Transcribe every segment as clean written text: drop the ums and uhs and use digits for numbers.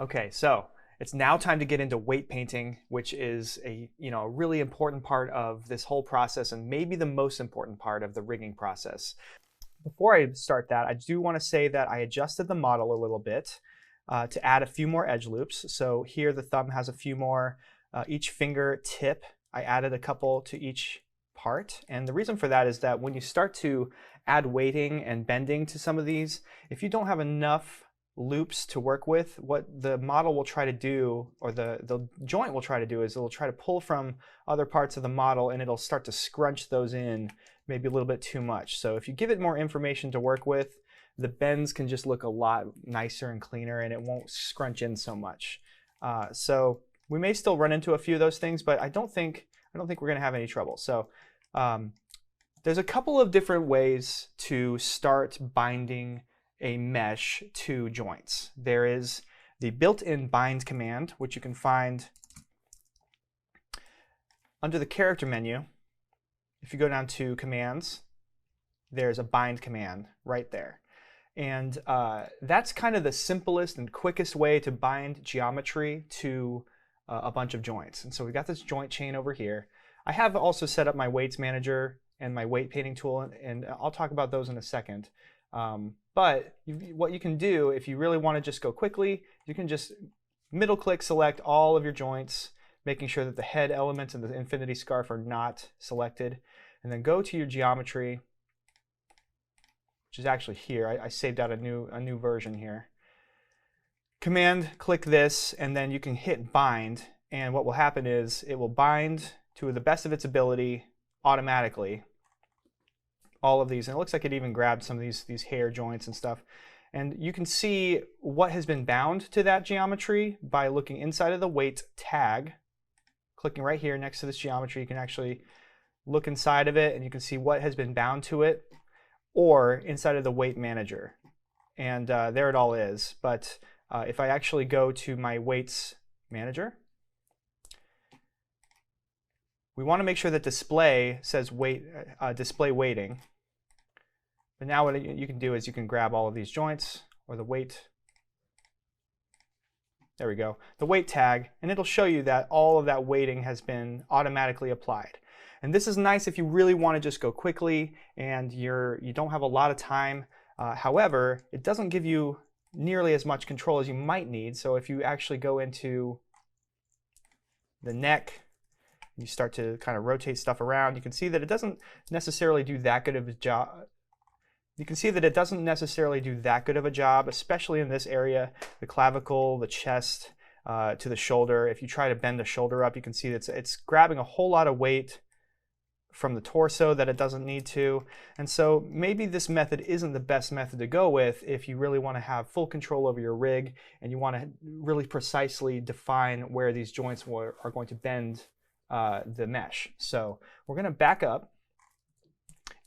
Okay, so it's now time to get into weight painting, which is a really important part of this whole process and maybe the most important part of the rigging process. Before I start that, I do want to say that I adjusted the model a little bit to add a few more edge loops. So here the thumb has a few more, each finger tip, I added a couple to each part. And the reason for that is that when you start to add weighting and bending to some of these, if you don't have enough loops to work with, what the model will try to do, or the joint will try to do, is it'll try to pull from other parts of the model and it'll start to scrunch those in maybe a little bit too much. So if you give it more information to work with, the bends can just look a lot nicer and cleaner and it won't scrunch in so much. So we may still run into a few of those things, but I don't think we're going to have any trouble. So there's a couple of different ways to start binding a mesh to joints. There is the built-in bind command, which you can find under the character menu. If you go down to commands, there's a bind command right there. And that's kind of the simplest and quickest way to bind geometry to a bunch of joints. And so we've got this joint chain over here. I have also set up my weights manager and my weight painting tool, and I'll talk about those in a second. But what you can do if you really want to just go quickly, you can just middle click select all of your joints, making sure that the head elements and the infinity scarf are not selected, and then go to your geometry, which is actually here. I saved out a new version here. Command click this, and then you can hit bind, and what will happen is it will bind to the best of its ability automatically all of these, and it looks like it even grabbed some of these hair joints and stuff. And you can see what has been bound to that geometry by looking inside of the weight tag. Clicking right here next to this geometry, you can actually look inside of it and you can see what has been bound to it, or inside of the weight manager. And there it all is. But if I actually go to my weights manager, we want to make sure that display says weight, display weighting. But now what you can do is you can grab all of these joints, or the weight, there we go, the weight tag, and it'll show you that all of that weighting has been automatically applied. And this is nice if you really want to just go quickly and you don't have a lot of time. However, it doesn't give you nearly as much control as you might need. So if you actually go into the neck, you start to kind of rotate stuff around, you can see that it doesn't necessarily do that good of a job. You can see that it doesn't necessarily do that good of a job, especially in this area, the clavicle, the chest, to the shoulder. If you try to bend the shoulder up, you can see that it's grabbing a whole lot of weight from the torso that it doesn't need to. And so maybe this method isn't the best method to go with if you really want to have full control over your rig and you want to really precisely define where these joints are going to bend the mesh. So we're going to back up.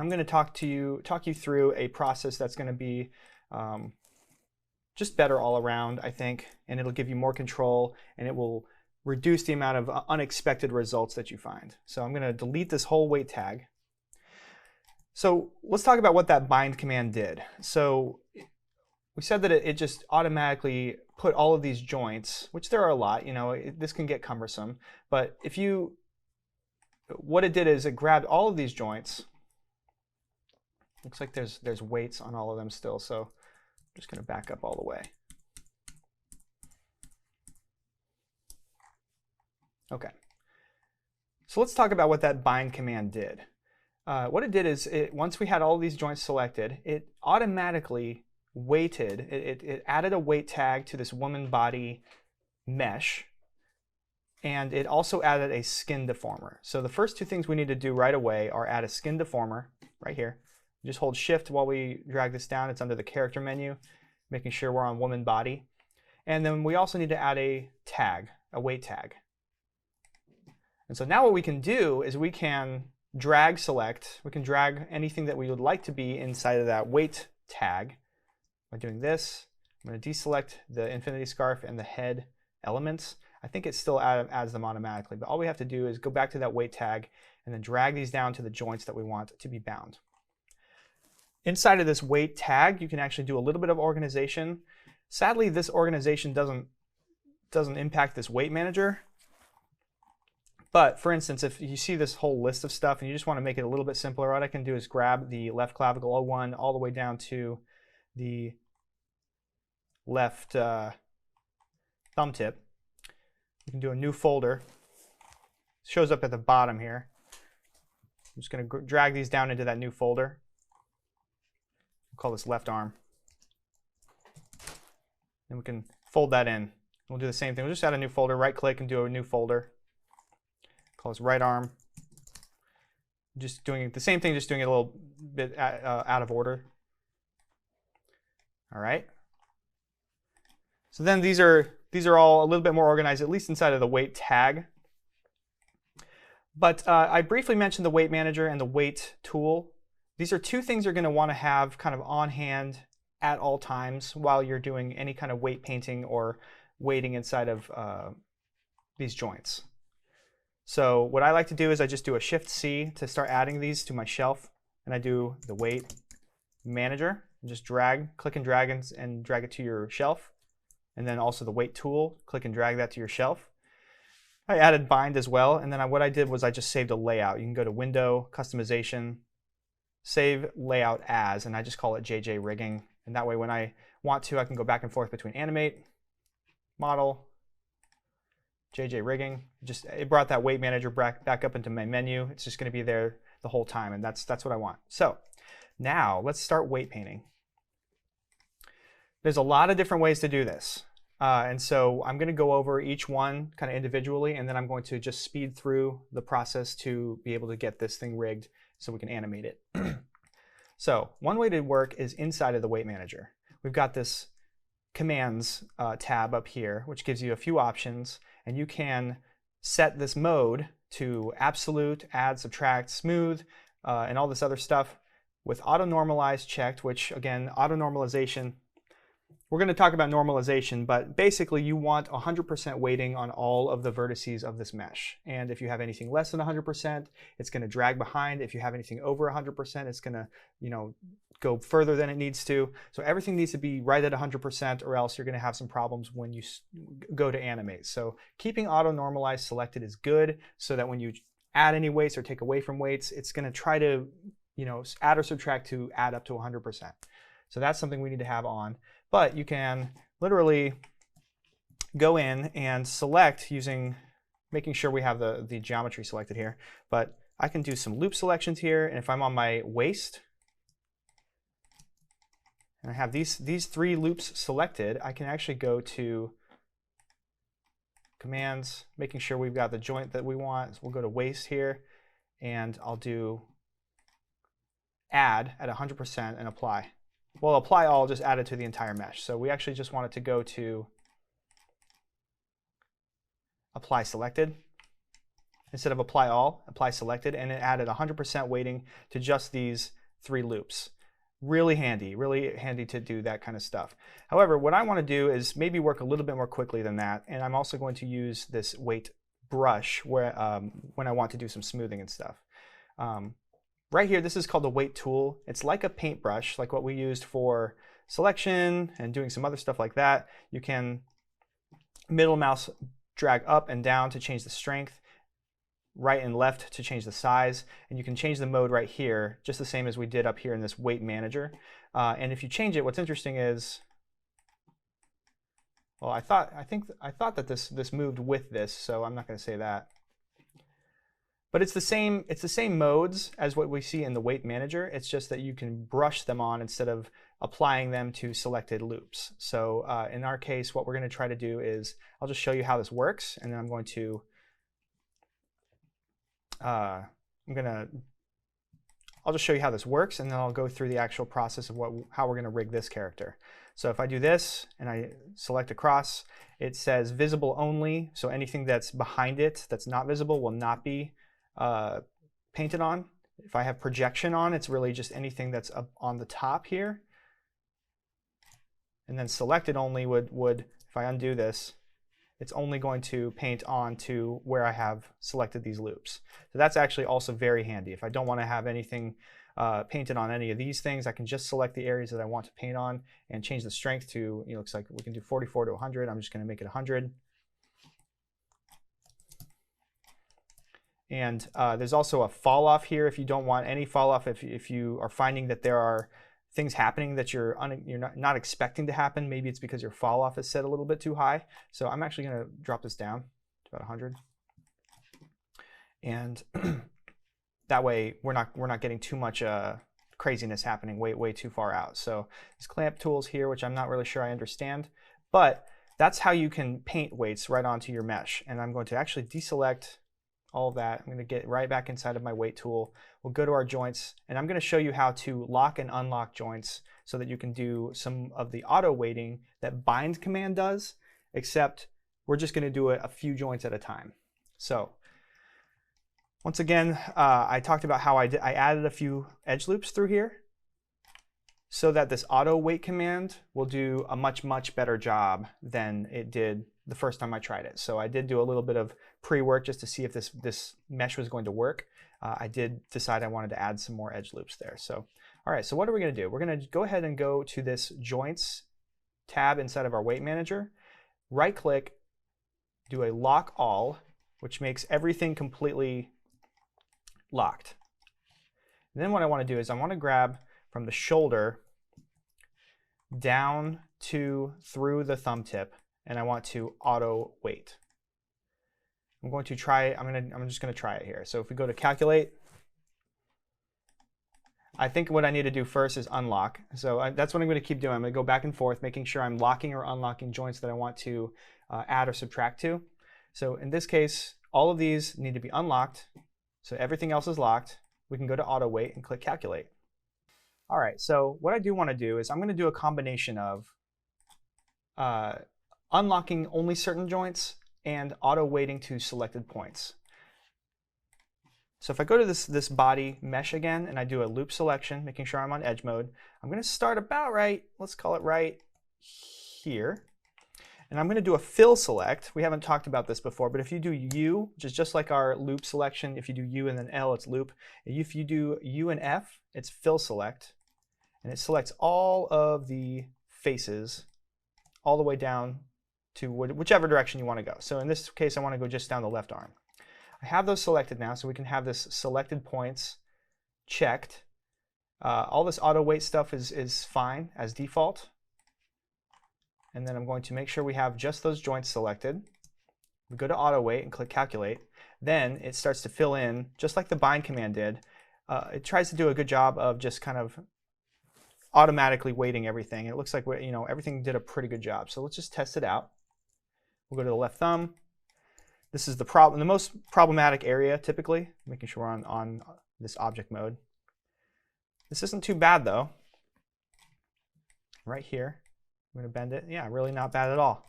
I'm going to talk you through a process that's going to be just better all around, I think, and it'll give you more control and it will reduce the amount of unexpected results that you find. So I'm going to delete this whole weight tag. So let's talk about what that bind command did. So we said that it just automatically put all of these joints, which there are a lot, this can get cumbersome, but what it did is it grabbed all of these joints. Looks like there's weights on all of them still, so I'm just going to back up all the way. Okay, so let's talk about what that bind command did. What it did is, once we had all these joints selected, it automatically weighted, it added a weight tag to this woman body mesh, and it also added a skin deformer. So the first two things we need to do right away are add a skin deformer right here. Just hold shift while we drag this down. It's under the character menu, making sure we're on woman body. And then we also need to add a tag, a weight tag. And so now what we can do is we can drag select. We can drag anything that we would like to be inside of that weight tag. By doing this, I'm going to deselect the infinity scarf and the head elements. I think it still adds them automatically, but all we have to do is go back to that weight tag and then drag these down to the joints that we want to be bound. Inside of this weight tag, you can actually do a little bit of organization. Sadly, this organization doesn't doesn't impact this weight manager. But for instance, if you see this whole list of stuff and you just want to make it a little bit simpler, what I can do is grab the left clavicle 01 all the way down to the left thumb tip. You can do a new folder. It shows up at the bottom here. I'm just going to drag these down into that new folder. We'll call this left arm. And we can fold that in. We'll do the same thing. We'll just add a new folder, right click and do a new folder. Call this right arm. Just doing the same thing, just doing it a little bit out of order. All right. So then these are all a little bit more organized, at least inside of the weight tag. But I briefly mentioned the weight manager and the weight tool. These are two things you're going to want to have kind of on hand at all times while you're doing any kind of weight painting or weighting inside of these joints. So what I like to do is I just do a Shift-C to start adding these to my shelf, and I do the weight manager, and just click and drag and drag it to your shelf, and then also the weight tool, click and drag that to your shelf. I added bind as well, and then what I did was I just saved a layout. You can go to Window, Customization, Save Layout As, and I just call it JJ Rigging, and that way when I want to, I can go back and forth between Animate, Model, JJ Rigging. It brought that weight manager back up into my menu. It's just going to be there the whole time, and that's what I want. So now let's start weight painting. There's a lot of different ways to do this, and so I'm going to go over each one kind of individually, and then I'm going to just speed through the process to be able to get this thing rigged so we can animate it. So one way to work is inside of the weight manager. We've got this Commands tab up here, which gives you a few options, and you can set this mode to absolute, add, subtract, smooth, and all this other stuff with auto normalize checked, which again, auto normalization, we're going to talk about normalization, but basically you want 100% weighting on all of the vertices of this mesh. And if you have anything less than 100%, it's going to drag behind. If you have anything over 100%, it's going to, go further than it needs to. So everything needs to be right at 100%, or else you're going to have some problems when you go to animate. So keeping auto normalize selected is good, so that when you add any weights or take away from weights, it's going to try to, add or subtract to add up to 100%. So that's something we need to have on. But you can literally go in and select making sure we have the geometry selected here. But I can do some loop selections here, and if I'm on my waist, and I have these 3 loops selected, I can actually go to Commands, making sure we've got the joint that we want. So we'll go to waist here, and I'll do add at 100% and apply. Well, apply all, just add it to the entire mesh. So we actually just want it to go to apply selected. Instead of apply all, apply selected, and it added 100% weighting to just these 3 loops. Really handy to do that kind of stuff. However, what I want to do is maybe work a little bit more quickly than that, and I'm also going to use this weight brush when I want to do some smoothing and stuff. Right here, this is called the weight tool. It's like a paintbrush, like what we used for selection and doing some other stuff like that. You can middle mouse drag up and down to change the strength, right and left to change the size, and you can change the mode right here, just the same as we did up here in this weight manager. And if you change it, what's interesting is, well, I thought that this moved with this, so I'm not going to say that. But it's the same modes as what we see in the weight manager. It's just that you can brush them on instead of applying them to selected loops. So in our case, what we're going to try to do is, I'll just show you how this works, and then I'm going to I'll just show you how this works, and then I'll go through the actual process of how we're going to rig this character. So if I do this and I select across, it says visible only. So anything that's behind it that's not visible will not be painted on. If I have projection on, it's really just anything that's up on the top here. And then selected only would if I undo this, it's only going to paint on to where I have selected these loops. So that's actually also very handy. If I don't want to have anything painted on any of these things, I can just select the areas that I want to paint on and change the strength to, looks like we can do 44 to 100. I'm just going to make it 100. And there's also a fall off here if you don't want any fall off. If you are finding that there are things happening that you're not expecting to happen, maybe it's because your fall off is set a little bit too high. So I'm actually going to drop this down to about 100. And that way we're not getting too much craziness happening way too far out. So these clamp tools here, which I'm not really sure I understand, but that's how you can paint weights right onto your mesh. And I'm going to actually deselect all of that. I'm going to get right back inside of my weight tool. We'll go to our joints, and I'm going to show you how to lock and unlock joints so that you can do some of the auto weighting that bind command does, except we're just going to do a few joints at a time. So once again, I talked about how I added a few edge loops through here so that this auto weight command will do a much better job than it did the first time I tried it. So I did do a little bit of pre-work just to see if this mesh was going to work. I did decide I wanted to add some more edge loops there. So, all right, so what are we going to do? We're going to go ahead and go to this joints tab inside of our weight manager, right click, do a lock all, which makes everything completely locked. And then what I want to do is I want to grab from the shoulder down to through the thumb tip, and I want to auto weight. I'm going to try, I'm just going to try it here. So if we go to calculate, I think what I need to do first is unlock. So that's what I'm going to keep doing. I'm going to go back and forth, making sure I'm locking or unlocking joints that I want to add or subtract to. So in this case, all of these need to be unlocked. So everything else is locked. We can go to auto weight and click calculate. All right, so what I do want to do is I'm going to do a combination of unlocking only certain joints and auto weighting to selected points. So if I go to this body mesh again and I do a loop selection, making sure I'm on edge mode, I'm going to start about right, let's call it right here. And I'm going to do a fill select. We haven't talked about this before, but if you do U, which is just like our loop selection, if you do U and then L, it's loop. If you do U and F, it's fill select. And it selects all of the faces all the way down to whichever direction you want to go. So in this case, I want to go just down the left arm. I have those selected now, so we can have this selected points checked. All this auto weight stuff is fine as default. And then I'm going to make sure we have just those joints selected. We go to auto weight and click calculate. Then it starts to fill in, just like the bind command did. It tries to do a good job of just kind of automatically weighting everything. It looks like everything did a pretty good job. So let's just test it out. We'll go to the left thumb. This is the most problematic area typically, making sure we're on this object mode. This isn't too bad though. Right here, I'm going to bend it. Yeah, really not bad at all.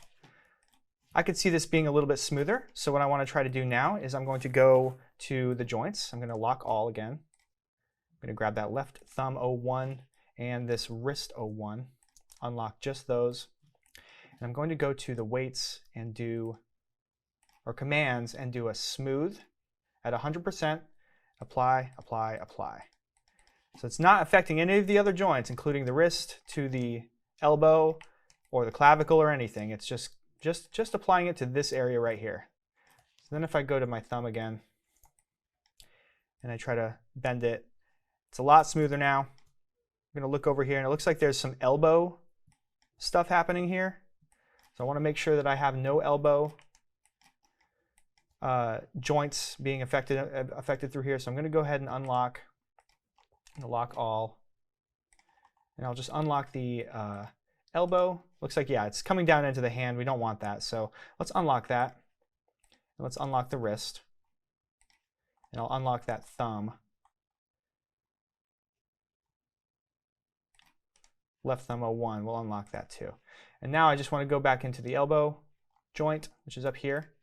I could see this being a little bit smoother. So what I want to try to do now is I'm going to go to the joints. I'm going to lock all again. I'm going to grab that left thumb 01 and this wrist 01, unlock just those. And I'm going to go to the weights and or commands and do a smooth at 100%, apply, apply, apply. So it's not affecting any of the other joints, including the wrist to the elbow or the clavicle or anything. It's just applying it to this area right here. So then if I go to my thumb again and I try to bend it, it's a lot smoother now. I'm going to look over here and it looks like there's some elbow stuff happening here. So I want to make sure that I have no elbow joints being affected through here. So I'm going to go ahead and unlock. I'm going to lock all. And I'll just unlock the elbow. Looks like, yeah, it's coming down into the hand. We don't want that. So let's unlock that. And let's unlock the wrist. And I'll unlock that thumb. Left thumb 01, we'll unlock that too. And now I just want to go back into the elbow joint, which is up here.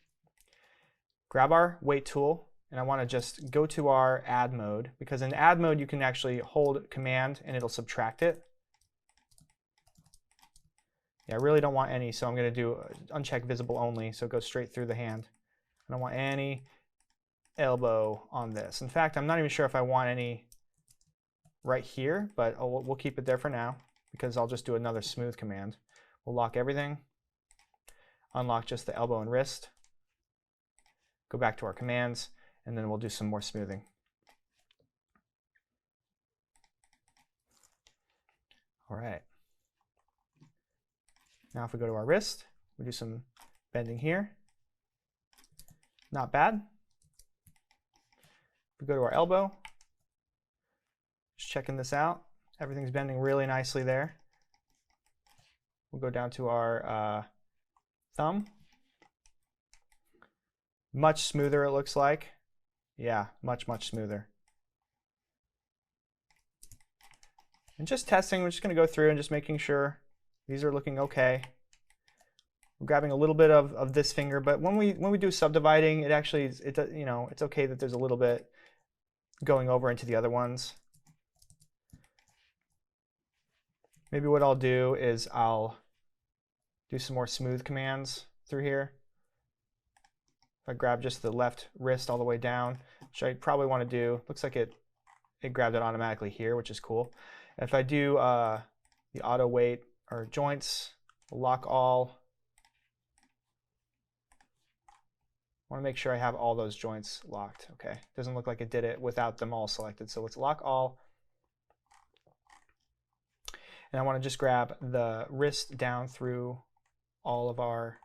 Grab our weight tool, and I want to just go to our add mode, because in add mode you can actually hold command and it'll subtract it. Yeah, I really don't want any, so I'm going to do uncheck visible only, so it goes straight through the hand. I don't want any elbow on this. In fact, I'm not even sure if I want any right here, but we'll keep it there for now, because I'll just do another smooth command. We'll lock everything, unlock just the elbow and wrist, go back to our commands, and then we'll do some more smoothing. All right. Now if we go to our wrist, we do some bending here. Not bad. If we go to our elbow, just checking this out. Everything's bending really nicely there. We'll go down to our thumb. Much smoother, it looks like. Yeah, much, much smoother. And just testing, we're just going to go through and just making sure these are looking okay. We're grabbing a little bit of this finger, but when we do subdividing, it actually it's okay that there's a little bit going over into the other ones. Maybe what I'll do is I'll do some more smooth commands through here. If I grab just the left wrist all the way down, which I probably want to do, looks like it grabbed it automatically here, which is cool. If I do the auto weight or joints, lock all, I want to make sure I have all those joints locked. Okay, doesn't look like it did it without them all selected. So let's lock all. And I want to just grab the wrist down through all of our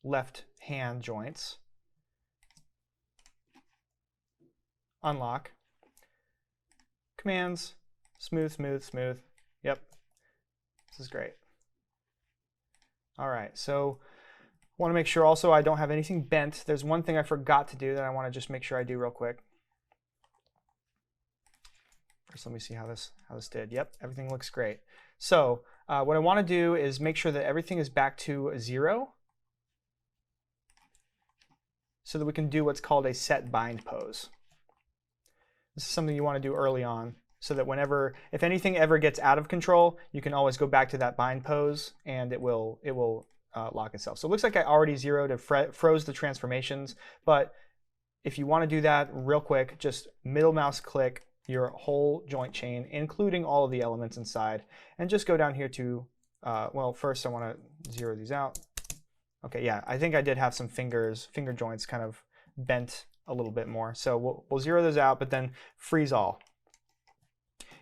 left hand joints. Unlock. Commands, smooth, smooth, smooth. Yep, this is great. All right, so I want to make sure also I don't have anything bent. There's one thing I forgot to do that I want to just make sure I do real quick. First, let me see how this did. Yep, everything looks great. So what I want to do is make sure that everything is back to 0 so that we can do what's called a set bind pose. This is something you want to do early on so that whenever, if anything ever gets out of control, you can always go back to that bind pose and it will lock itself. So it looks like I already zeroed and froze the transformations, but if you want to do that real quick, just middle mouse click your whole joint chain, including all of the elements inside, and just go down here to, well, first I want to zero these out. Okay, yeah, I think I did have some finger joints kind of bent a little bit more. So we'll zero those out, but then freeze all.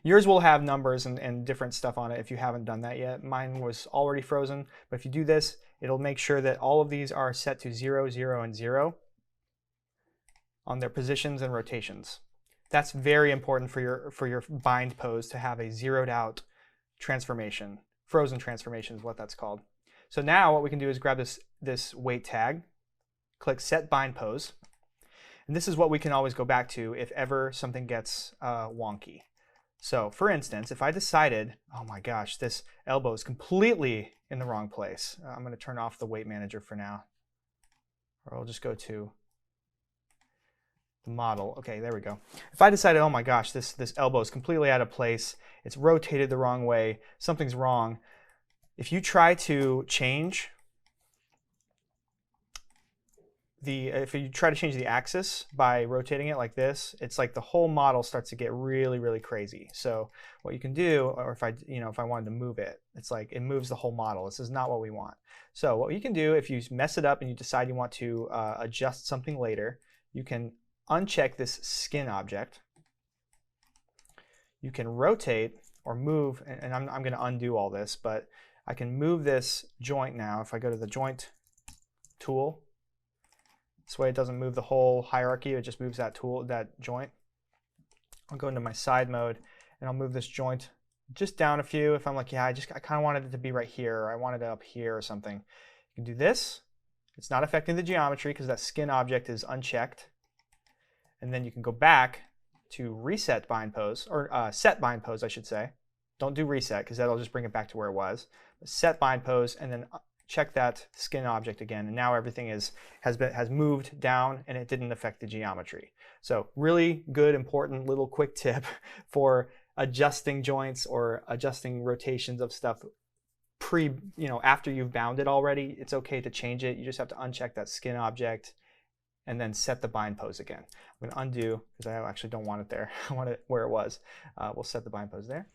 Yours will have numbers and different stuff on it if you haven't done that yet. Mine was already frozen, but if you do this, it'll make sure that all of these are set to 0, 0, and 0 on their positions and rotations. That's very important for your bind pose to have a zeroed out transformation. Frozen transformation is what that's called. So now what we can do is grab this weight tag, click Set Bind Pose, and this is what we can always go back to if ever something gets wonky. So for instance, if I decided, oh my gosh, this elbow is completely in the wrong place, I'm going to turn off the weight manager for now, or I'll just go to the model. Okay, there we go. If I decided, oh my gosh, this elbow is completely out of place, it's rotated the wrong way, something's wrong, if you try to change the axis by rotating it like this, it's like the whole model starts to get really, really crazy. So what you can do, or if I wanted to move it, it's like it moves the whole model. This is not what we want. So what you can do if you mess it up and you decide you want to adjust something later, you can uncheck this skin object. You can rotate or move, and I'm going to undo all this, but I can move this joint now. If I go to the joint tool, this way it doesn't move the whole hierarchy, it just moves that joint. I'll go into my side mode and I'll move this joint just down a few. If I'm like, yeah, I kind of wanted it to be right here, or I wanted it up here or something. You can do this. It's not affecting the geometry because that skin object is unchecked. And then you can go back to reset bind pose, or set bind pose, I should say. Don't do reset because that'll just bring it back to where it was. Set bind pose and then check that skin object again, and now everything has moved down and it didn't affect the geometry. So really good, important little quick tip for adjusting joints or adjusting rotations of stuff after you've bound it already. It's okay to change it. You just have to uncheck that skin object and then set the bind pose again. I'm going to undo because I actually don't want it there. I want it where it was. We'll set the bind pose there.